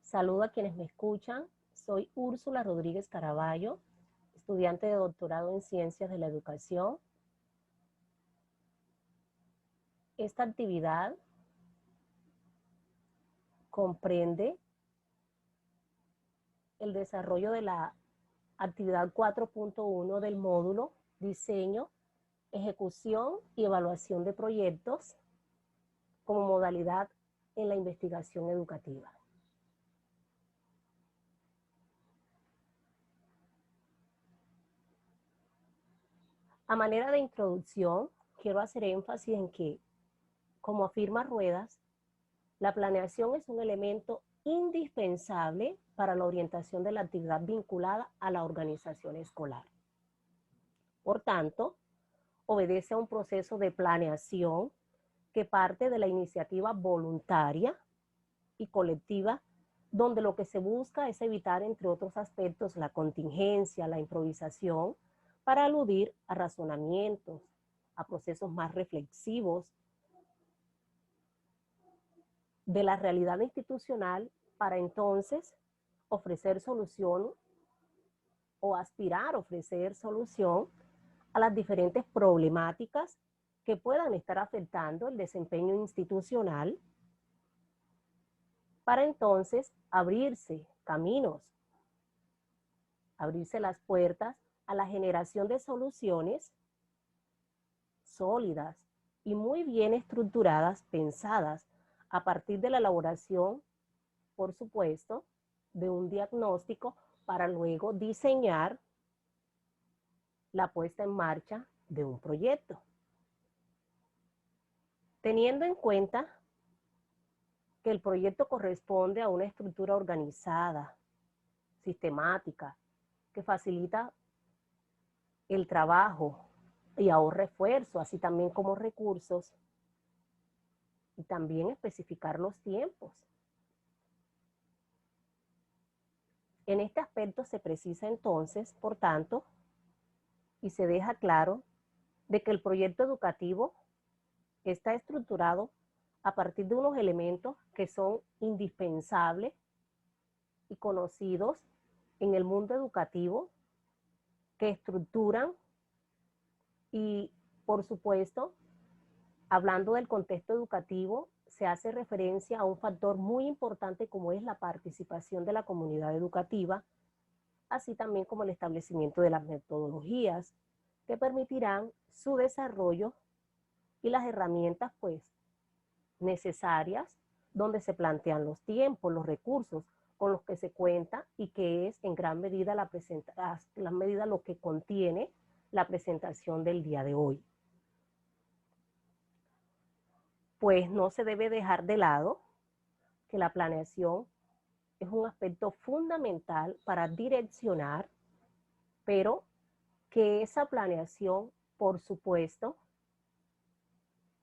Saludo a quienes me escuchan. Soy Úrsula Rodríguez Caraballo, estudiante de doctorado en Ciencias de la Educación. Esta actividad comprende el desarrollo de la actividad 4.1 del módulo Diseño, Ejecución y Evaluación de Proyectos como modalidad en la investigación educativa. A manera de introducción, quiero hacer énfasis en que, como afirma Ruedas, la planeación es un elemento indispensable para la orientación de la actividad vinculada a la organización escolar. Por tanto, obedece a un proceso de planeación que parte de la iniciativa voluntaria y colectiva, donde lo que se busca es evitar, entre otros aspectos, la contingencia, la improvisación, para aludir a razonamientos, a procesos más reflexivos de la realidad institucional, para entonces ofrecer solución o aspirar a ofrecer solución a las diferentes problemáticas que puedan estar afectando el desempeño institucional, para entonces abrirse caminos, abrirse las puertas a la generación de soluciones sólidas y muy bien estructuradas, pensadas a partir de la elaboración, por supuesto, de un diagnóstico para luego diseñar la puesta en marcha de un proyecto. Teniendo en cuenta que el proyecto corresponde a una estructura organizada, sistemática, que facilita el trabajo y ahorra esfuerzo, así también como recursos, y también especificar los tiempos. En este aspecto se precisa entonces, por tanto, y se deja claro de que el proyecto educativo está estructurado a partir de unos elementos que son indispensables y conocidos en el mundo educativo, que estructuran y, por supuesto, hablando del contexto educativo, se hace referencia a un factor muy importante como es la participación de la comunidad educativa, así también como el establecimiento de las metodologías que permitirán su desarrollo y las herramientas pues necesarias, donde se plantean los tiempos, los recursos con los que se cuenta, y que es en gran medida lo que contiene la presentación del día de hoy. Pues no se debe dejar de lado que la planeación es un aspecto fundamental para direccionar, pero que esa planeación, por supuesto,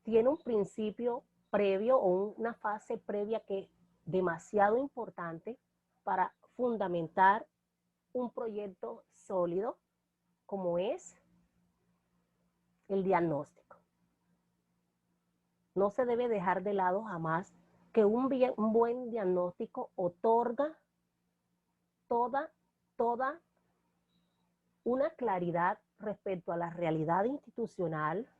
tiene un principio previo o una fase previa que es demasiado importante para fundamentar un proyecto sólido, como es el diagnóstico. No se debe dejar de lado jamás que un buen diagnóstico otorga toda una claridad respecto a la realidad institucional,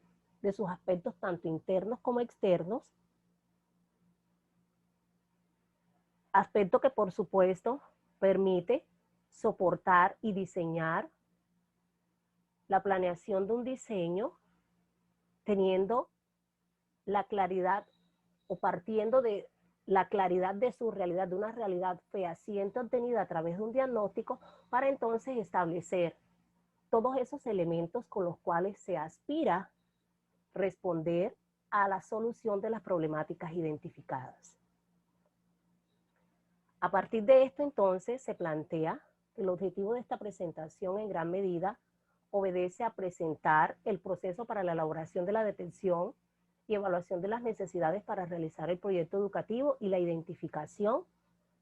de sus aspectos tanto internos como externos, aspecto que por supuesto permite soportar y diseñar la planeación de un diseño teniendo la claridad o partiendo de la claridad de su realidad, de una realidad fehaciente obtenida a través de un diagnóstico, para entonces establecer todos esos elementos con los cuales se aspira responder a la solución de las problemáticas identificadas. A partir de esto, entonces, se plantea que el objetivo de esta presentación en gran medida obedece a presentar el proceso para la elaboración de la detección y evaluación de las necesidades para realizar el proyecto educativo y la identificación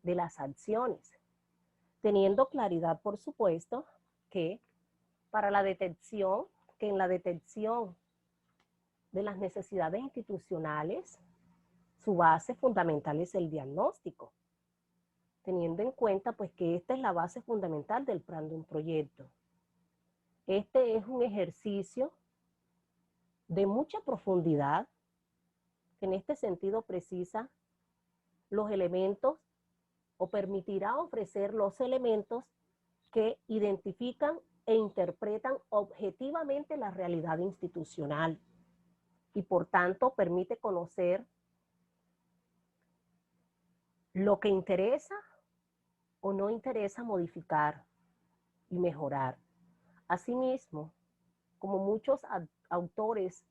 de las acciones, teniendo claridad, por supuesto, que para la detección, que en la detección de las necesidades institucionales, su base fundamental es el diagnóstico. teniendo en cuenta pues que esta es la base fundamental del plan de un proyecto. Este es un ejercicio de mucha profundidad que en este sentido precisa los elementos o permitirá ofrecer los elementos que identifican e interpretan objetivamente la realidad institucional y por tanto permite conocer lo que interesa o no interesa modificar y mejorar. Asimismo, como muchos autores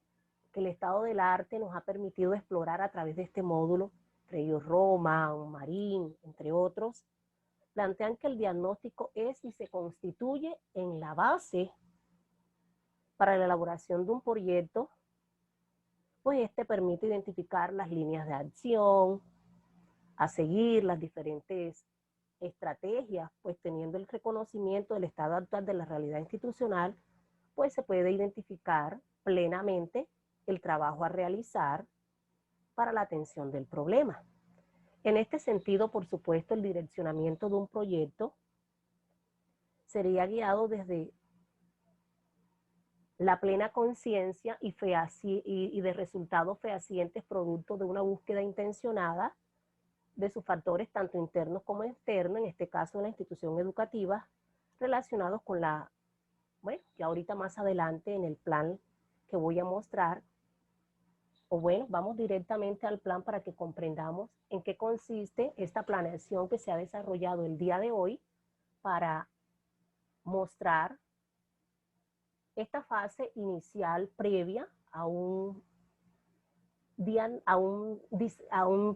que el estado del arte nos ha permitido explorar a través de este módulo, entre ellos Roma, Marín, entre otros, plantean que el diagnóstico es y se constituye en la base para la elaboración de un proyecto, pues este permite identificar las líneas de acción, a seguir las diferentes estrategias, pues teniendo el reconocimiento del estado actual de la realidad institucional, pues se puede identificar plenamente el trabajo a realizar para la atención del problema. En este sentido, por supuesto, el direccionamiento de un proyecto sería guiado desde la plena conciencia y de resultados fehacientes producto de una búsqueda intencionada de sus factores tanto internos como externos, en este caso de la institución educativa, relacionados con la, bueno, ya ahorita más adelante en el plan que voy a mostrar, o bueno, vamos directamente al plan para que comprendamos en qué consiste esta planeación que se ha desarrollado el día de hoy para mostrar esta fase inicial previa a un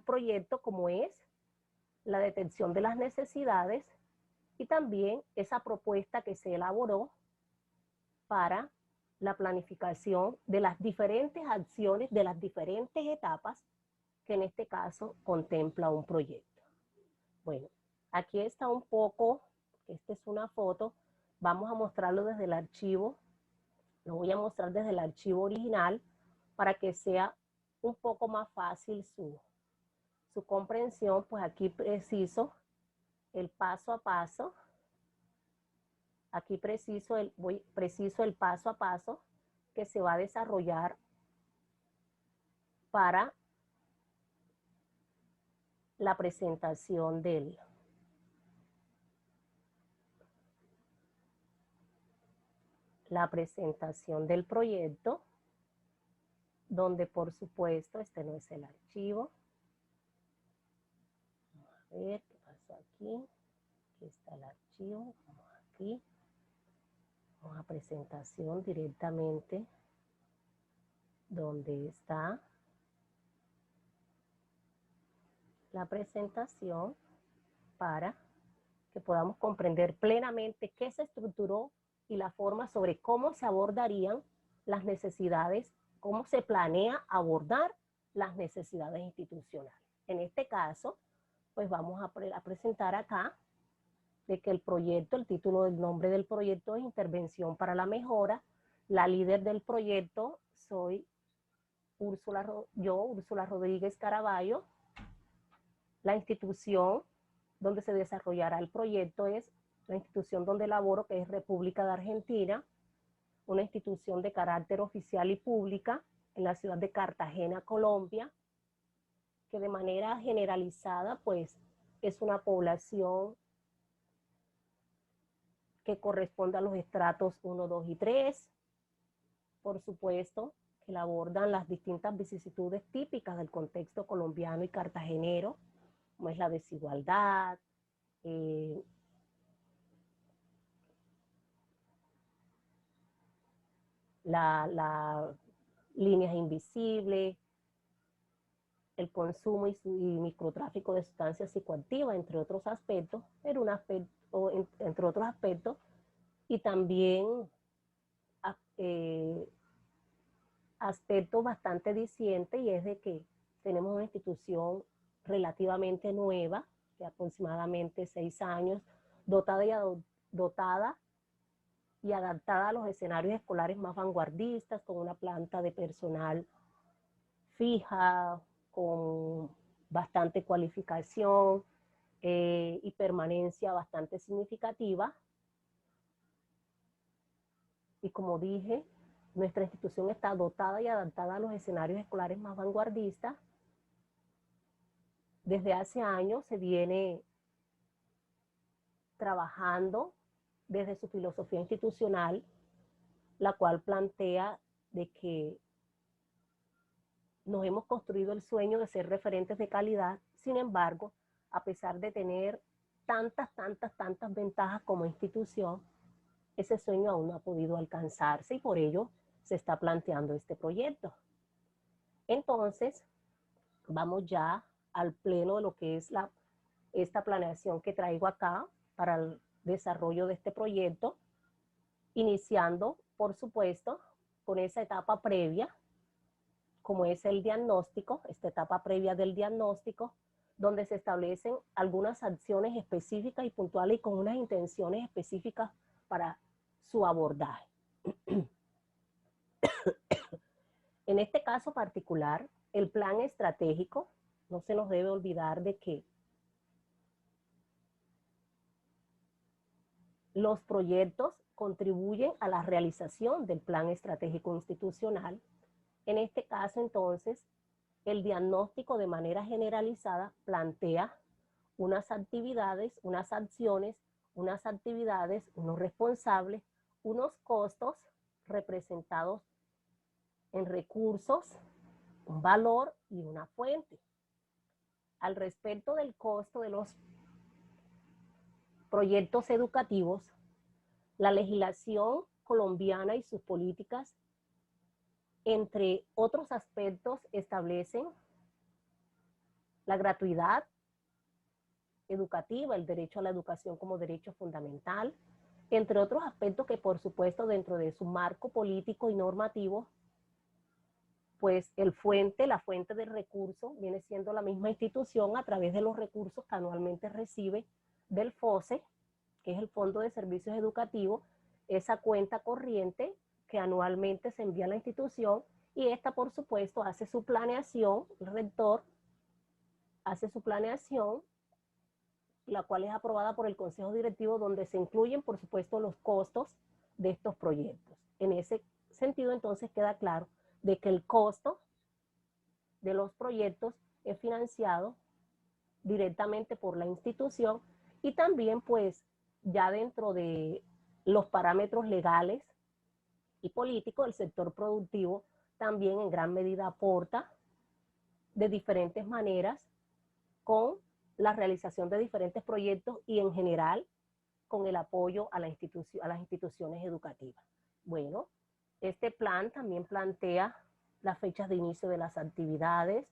proyecto como es la detección de las necesidades y también esa propuesta que se elaboró para la planificación de las diferentes acciones, de las diferentes etapas que en este caso contempla un proyecto. Bueno, aquí está un poco, esta es una foto, vamos a mostrarlo desde el archivo, lo voy a mostrar desde el archivo original para que sea un poco más fácil su comprensión, pues aquí preciso el paso a paso, aquí preciso el paso a paso que se va a desarrollar para la presentación del proyecto, donde por supuesto este no es el archivo. Vamos a ver qué pasó aquí. Aquí está el archivo. Vamos aquí. Vamos a presentación directamente donde está la presentación para que podamos comprender plenamente qué se estructuró y la forma sobre cómo se abordarían las necesidades, cómo se planea abordar las necesidades institucionales. En este caso, pues vamos a presentar acá de que el proyecto, el título del nombre del proyecto es Intervención para la Mejora. La líder del proyecto soy Úrsula Rodríguez Caraballo. La institución donde se desarrollará el proyecto es la institución donde laboro, que es República de Argentina, una institución de carácter oficial y pública en la ciudad de Cartagena, Colombia, que de manera generalizada pues es una población que corresponde a los estratos 1, 2 y 3, por supuesto, que abordan las distintas vicisitudes típicas del contexto colombiano y cartagenero, como es la desigualdad, las líneas invisibles, el consumo y microtráfico de sustancias psicoactivas, entre otros aspectos, entre otros aspectos, y también aspecto bastante diciente, y es de que tenemos una institución relativamente nueva, de aproximadamente 6 años, dotada y adaptada a los escenarios escolares más vanguardistas, con una planta de personal fija, con bastante cualificación, y permanencia bastante significativa. Y como dije, nuestra institución está dotada y adaptada a los escenarios escolares más vanguardistas. Desde hace años se viene trabajando desde su filosofía institucional, la cual plantea de que nos hemos construido el sueño de ser referentes de calidad. Sin embargo, a pesar de tener tantas ventajas como institución, ese sueño aún no ha podido alcanzarse y por ello se está planteando este proyecto. Entonces, vamos ya al pleno de lo que es esta planeación que traigo acá para el desarrollo de este proyecto, iniciando, por supuesto, con esa etapa previa, como es el diagnóstico, esta etapa previa del diagnóstico, donde se establecen algunas acciones específicas y puntuales y con unas intenciones específicas para su abordaje. En este caso particular, el plan estratégico, no se nos debe olvidar de que los proyectos contribuyen a la realización del plan estratégico institucional. En este caso, entonces, el diagnóstico de manera generalizada plantea unas actividades, unas acciones, unas actividades, unos responsables, unos costos representados en recursos, un valor y una fuente. Al respecto del costo de los proyectos educativos, la legislación colombiana y sus políticas, entre otros aspectos, establecen la gratuidad educativa, el derecho a la educación como derecho fundamental, entre otros aspectos que por supuesto dentro de su marco político y normativo, pues la fuente del recurso viene siendo la misma institución a través de los recursos que anualmente recibe del FOSE, que es el Fondo de Servicios Educativos, esa cuenta corriente que anualmente se envía a la institución y esta por supuesto hace su planeación, el rector hace su planeación, la cual es aprobada por el Consejo Directivo, donde se incluyen, por supuesto, los costos de estos proyectos. En ese sentido, entonces, queda claro de que el costo de los proyectos es financiado directamente por la institución y también, pues, ya dentro de los parámetros legales y políticos, el sector productivo también en gran medida aporta de diferentes maneras con la realización de diferentes proyectos y en general con el apoyo a las instituciones educativas. Bueno, este plan también plantea las fechas de inicio de las actividades,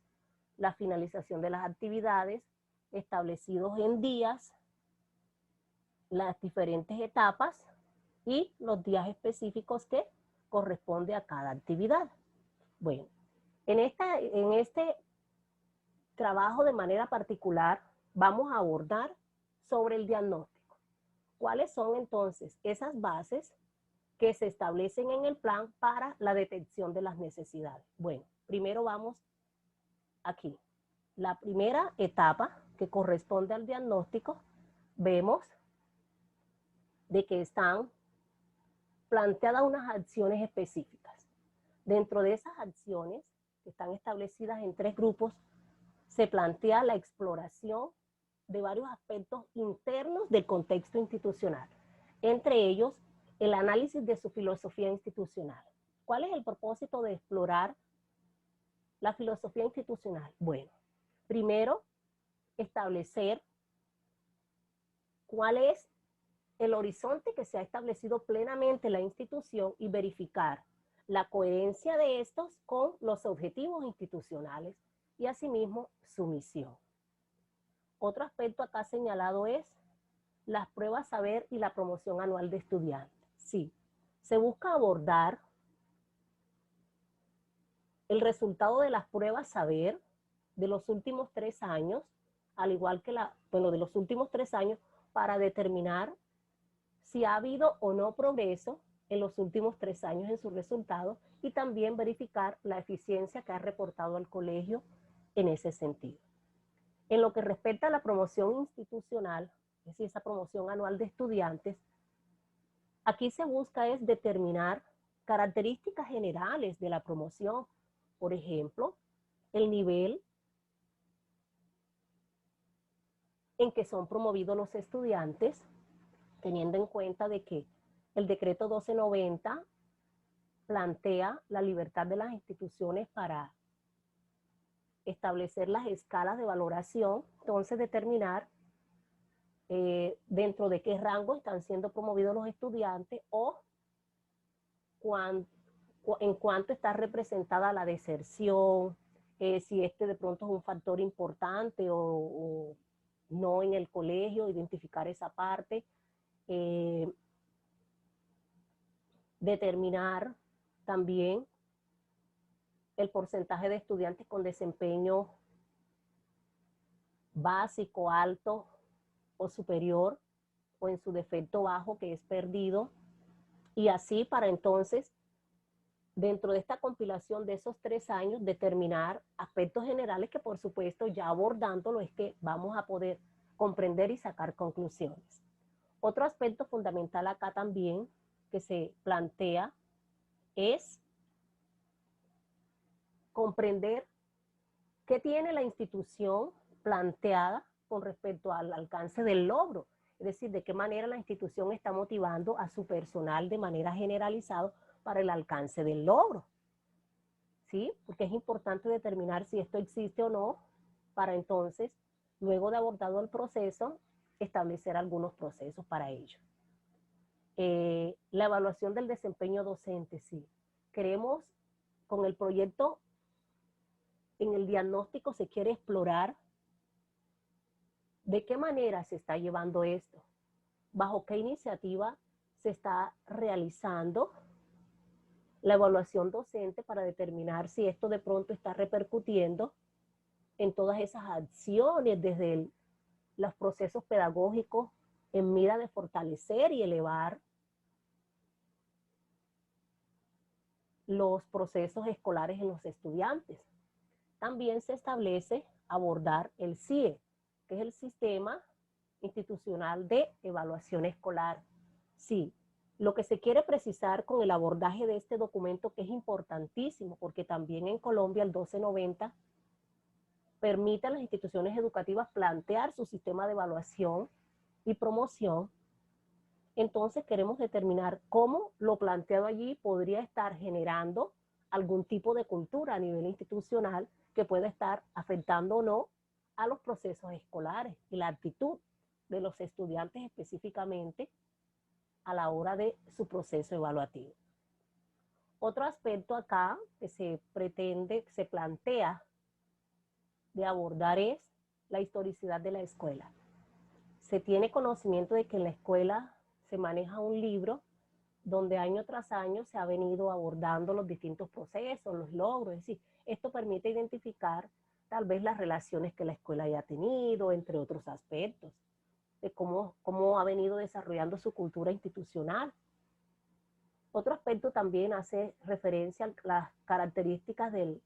la finalización de las actividades, establecidos en días, las diferentes etapas y los días específicos que corresponde a cada actividad. Bueno, en este trabajo de manera particular vamos a abordar sobre el diagnóstico. ¿Cuáles son entonces esas bases que se establecen en el plan para la detección de las necesidades? Bueno, primero vamos aquí. La primera etapa que corresponde al diagnóstico, vemos de que están planteadas unas acciones específicas. Dentro de esas acciones, que están establecidas en 3 grupos, se plantea la exploración de varios aspectos internos del contexto institucional, entre ellos el análisis de su filosofía institucional. ¿Cuál es el propósito de explorar la filosofía institucional? Bueno, primero, establecer cuál es el horizonte que se ha establecido plenamente en la institución y verificar la coherencia de estos con los objetivos institucionales y asimismo su misión. Otro aspecto acá señalado es las pruebas saber y la promoción anual de estudiantes. Sí, se busca abordar el resultado de las pruebas saber de los últimos 3 años, al igual que de los últimos 3 años, para determinar si ha habido o no progreso en los últimos 3 años en sus resultados y también verificar la eficiencia que ha reportado el colegio en ese sentido. En lo que respecta a la promoción institucional, es decir, esa promoción anual de estudiantes, aquí se busca es determinar características generales de la promoción. Por ejemplo, el nivel en que son promovidos los estudiantes, teniendo en cuenta de que el decreto 1290 plantea la libertad de las instituciones para establecer las escalas de valoración, entonces determinar dentro de qué rango están siendo promovidos los estudiantes o en cuánto está representada la deserción, si este de pronto es un factor importante o no en el colegio, identificar esa parte, determinar también el porcentaje de estudiantes con desempeño básico, alto o superior, o en su defecto bajo, que es perdido, y así para entonces, dentro de esta compilación de esos 3 años, determinar aspectos generales que por supuesto ya abordándolo es que vamos a poder comprender y sacar conclusiones. Otro aspecto fundamental acá también que se plantea es comprender qué tiene la institución planteada con respecto al alcance del logro, es decir, de qué manera la institución está motivando a su personal de manera generalizada para el alcance del logro, ¿sí? Porque es importante determinar si esto existe o no, para entonces, luego de abordado el proceso, establecer algunos procesos para ello. La evaluación del desempeño docente, sí. Queremos, con el proyecto, en el diagnóstico se quiere explorar de qué manera se está llevando esto, bajo qué iniciativa se está realizando la evaluación docente para determinar si esto de pronto está repercutiendo en todas esas acciones desde los procesos pedagógicos en mira de fortalecer y elevar los procesos escolares en los estudiantes. También se establece abordar el CIE, que es el Sistema Institucional de Evaluación Escolar. Sí, lo que se quiere precisar con el abordaje de este documento, que es importantísimo, porque también en Colombia el 1290 permite a las instituciones educativas plantear su sistema de evaluación y promoción. Entonces queremos determinar cómo lo planteado allí podría estar generando algún tipo de cultura a nivel institucional que pueda estar afectando o no a los procesos escolares y la actitud de los estudiantes específicamente a la hora de su proceso evaluativo. Otro aspecto acá que se pretende, que se plantea de abordar es la historicidad de la escuela. Se tiene conocimiento de que en la escuela se maneja un libro donde año tras año se ha venido abordando los distintos procesos, los logros, es decir, esto permite identificar tal vez las relaciones que la escuela haya tenido, entre otros aspectos, de cómo ha venido desarrollando su cultura institucional. Otro aspecto también hace referencia a las características del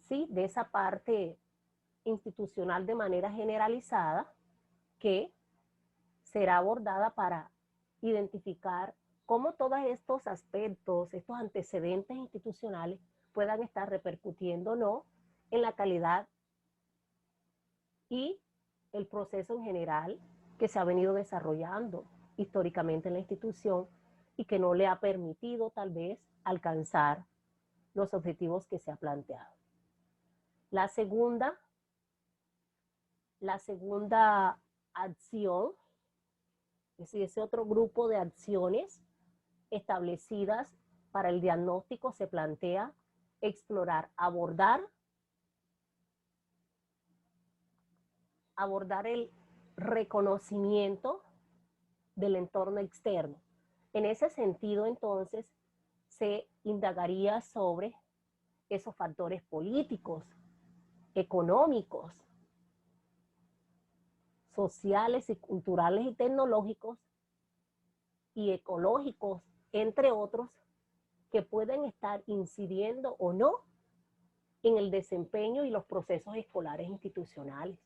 sí, de esa parte institucional de manera generalizada que será abordada para identificar cómo todos estos aspectos, estos antecedentes institucionales puedan estar repercutiendo o no en la calidad y el proceso en general que se ha venido desarrollando históricamente en la institución y que no le ha permitido tal vez alcanzar los objetivos que se ha planteado. La segunda acción, es decir, ese otro grupo de acciones establecidas para el diagnóstico, se plantea explorar, abordar el reconocimiento del entorno externo. En ese sentido, entonces, se indagaría sobre esos factores políticos, económicos, sociales y culturales y tecnológicos y ecológicos, entre otros, que pueden estar incidiendo o no en el desempeño y los procesos escolares institucionales.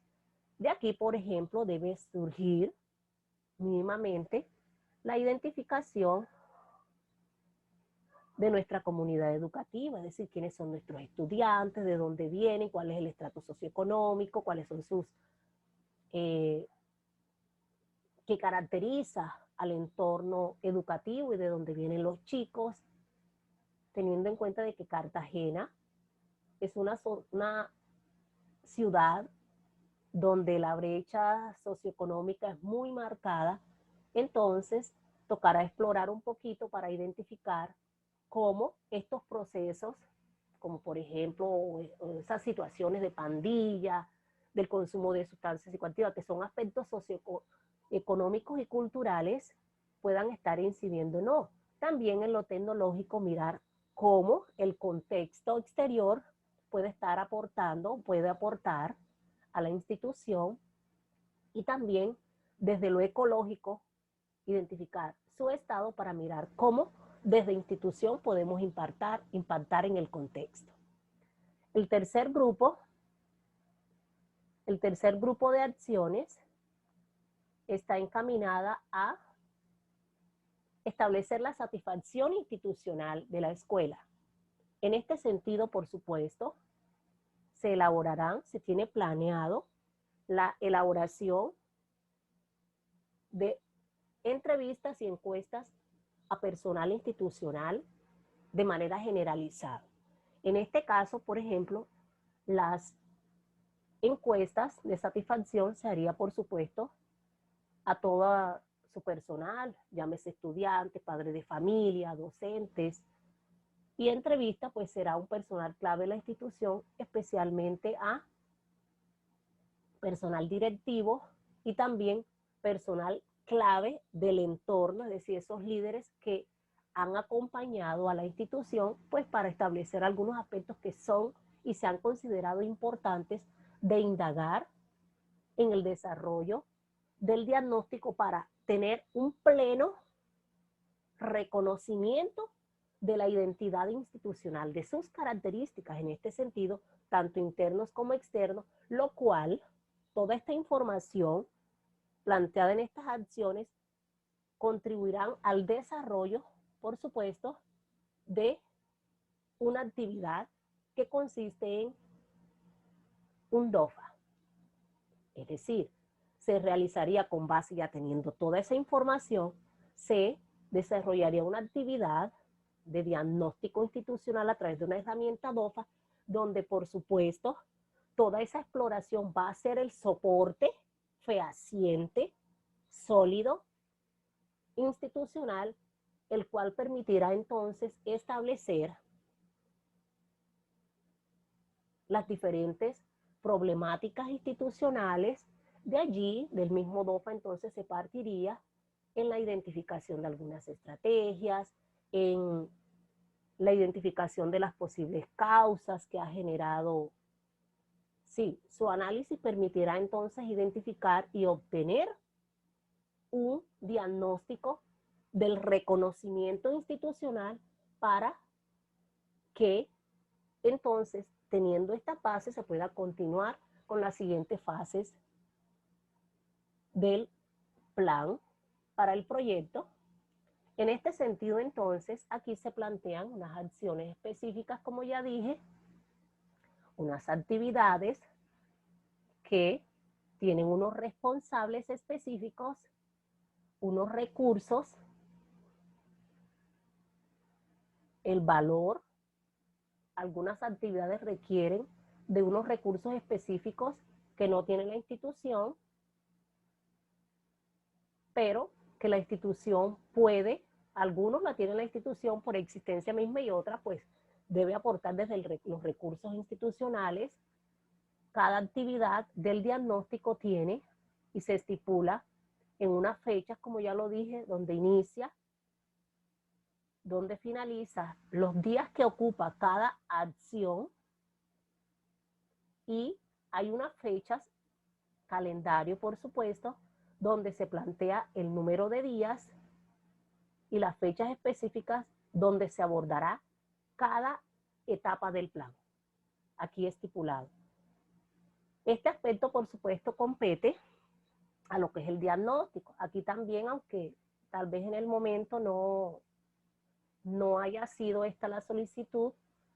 De aquí, por ejemplo, debe surgir mínimamente la identificación de nuestra comunidad educativa, es decir, quiénes son nuestros estudiantes, de dónde vienen, cuál es el estrato socioeconómico, cuáles son sus, qué caracteriza al entorno educativo y de dónde vienen los chicos, teniendo en cuenta de que Cartagena es una ciudad donde la brecha socioeconómica es muy marcada, entonces tocará explorar un poquito para identificar cómo estos procesos, como por ejemplo esas situaciones de pandilla, del consumo de sustancias psicoactivas, que son aspectos socioeconómicos y culturales, puedan estar incidiendo o no. También en lo tecnológico, mirar cómo el contexto exterior puede estar aportando, puede aportar a la institución, y también desde lo ecológico identificar su estado para mirar cómo desde institución podemos impactar en el contexto. El tercer grupo de acciones está encaminada a establecer la satisfacción institucional de la escuela. En este sentido, por supuesto, se tiene planeado la elaboración de entrevistas y encuestas a personal institucional de manera generalizada. En este caso, por ejemplo, las encuestas de satisfacción se haría, por supuesto, a todo su personal, llámese estudiantes, padres de familia, docentes, y entrevista pues será un personal clave de la institución, especialmente a personal directivo y también personal clave del entorno, es decir, esos líderes que han acompañado a la institución pues para establecer algunos aspectos que son y se han considerado importantes de indagar en el desarrollo del diagnóstico para tener un pleno reconocimiento de la identidad institucional, de sus características en este sentido, tanto internos como externos, lo cual toda esta información planteada en estas acciones contribuirán al desarrollo, por supuesto, de una actividad que consiste en un DOFA. Es decir, se realizaría con base ya teniendo toda esa información, se desarrollaría una actividad de diagnóstico institucional a través de una herramienta DOFA, donde por supuesto toda esa exploración va a ser el soporte fehaciente, sólido, institucional, el cual permitirá entonces establecer las diferentes problemáticas institucionales. De allí, del mismo DOFA, entonces se partiría en la identificación de algunas estrategias, en la identificación de las posibles causas que ha generado. Sí, su análisis permitirá entonces identificar y obtener un diagnóstico del reconocimiento institucional para que entonces, teniendo esta fase, se pueda continuar con las siguientes fases del plan para el proyecto. En este sentido, entonces, aquí se plantean unas acciones específicas, como ya dije, unas actividades que tienen unos responsables específicos, unos recursos, el valor. Algunas actividades requieren de unos recursos específicos que no tiene la institución, pero que la institución puede, algunos la tiene la institución por existencia misma y otras pues debe aportar desde los recursos institucionales. Cada actividad del diagnóstico tiene y se estipula en unas fechas, como ya lo dije, donde inicia, donde finaliza, los días que ocupa cada acción, y hay unas fechas, calendario por supuesto, donde se plantea el número de días y las fechas específicas donde se abordará cada etapa del plan, aquí estipulado. Este aspecto, por supuesto, compete a lo que es el diagnóstico. Aquí también, aunque tal vez en el momento no haya sido esta la solicitud,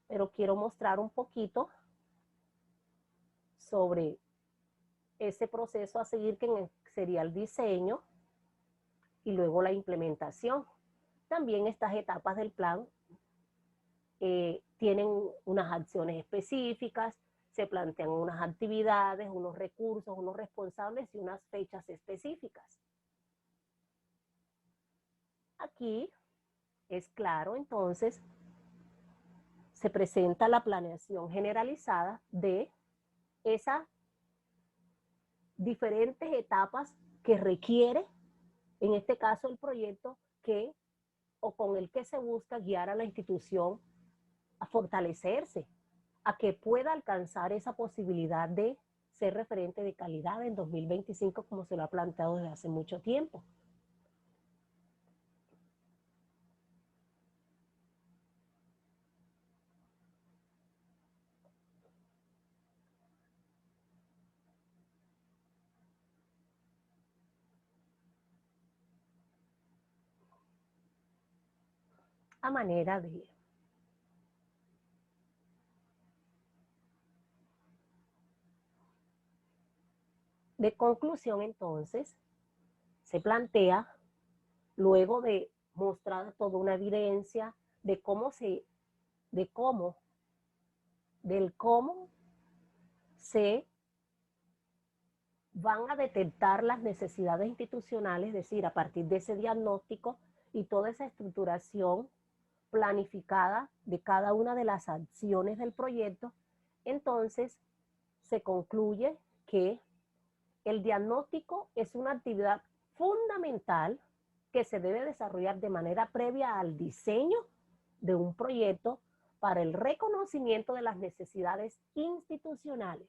pero quiero mostrar un poquito sobre ese proceso a seguir, que sería el diseño y luego la implementación. También estas etapas del plan tienen unas acciones específicas, se plantean unas actividades, unos recursos, unos responsables y unas fechas específicas. Aquí es claro, entonces, se presenta la planeación generalizada de esas diferentes etapas que requiere, en este caso, el proyecto que o con el que se busca guiar a la institución a fortalecerse, a que pueda alcanzar esa posibilidad de ser referente de calidad en 2025, como se lo ha planteado desde hace mucho tiempo. A manera de conclusión, entonces, se plantea, luego de mostrar toda una evidencia del cómo se van a detectar las necesidades institucionales, es decir, a partir de ese diagnóstico y toda esa estructuración planificada de cada una de las acciones del proyecto, entonces se concluye que el diagnóstico es una actividad fundamental que se debe desarrollar de manera previa al diseño de un proyecto para el reconocimiento de las necesidades institucionales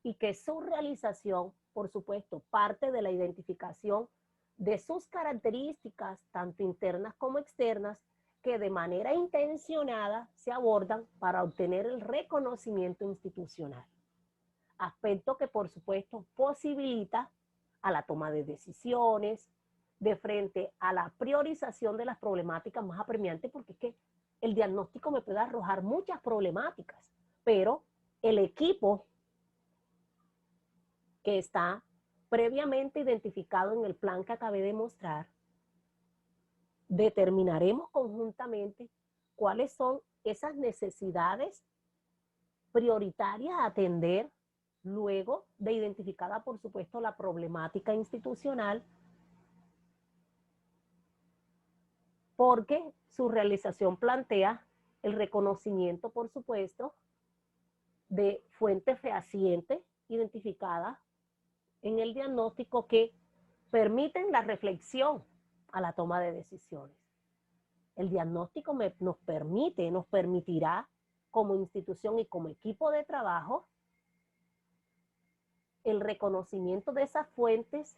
y que su realización, por supuesto, parte de la identificación de sus características, tanto internas como externas, que de manera intencionada se abordan para obtener el reconocimiento institucional. Aspecto que, por supuesto, posibilita a la toma de decisiones, de frente a la priorización de las problemáticas más apremiantes, porque es que el diagnóstico me puede arrojar muchas problemáticas, pero el equipo que está previamente identificado en el plan que acabé de mostrar, determinaremos conjuntamente cuáles son esas necesidades prioritarias a atender luego de identificada, por supuesto, la problemática institucional, porque su realización plantea el reconocimiento, por supuesto, de fuentes fehacientes identificadas en el diagnóstico que permiten la reflexión a la toma de decisiones. El diagnóstico nos permitirá como institución y como equipo de trabajo el reconocimiento de esas fuentes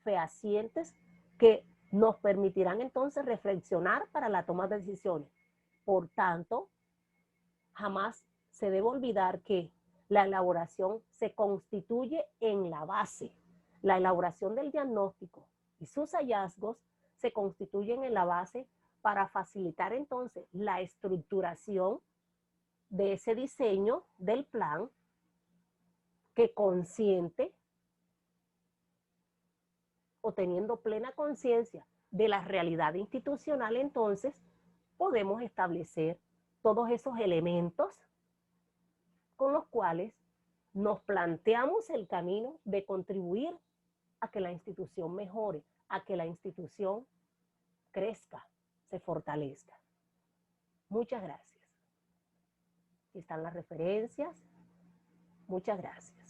fehacientes que nos permitirán entonces reflexionar para la toma de decisiones. Por tanto, jamás se debe olvidar que la elaboración se constituye en la base. La elaboración del diagnóstico y sus hallazgos se constituyen en la base para facilitar entonces la estructuración de ese diseño del plan que consciente o teniendo plena conciencia de la realidad institucional, entonces podemos establecer todos esos elementos con los cuales nos planteamos el camino de contribuir a que la institución mejore, a que la institución crezca, se fortalezca. Muchas gracias. Aquí están las referencias. Muchas gracias.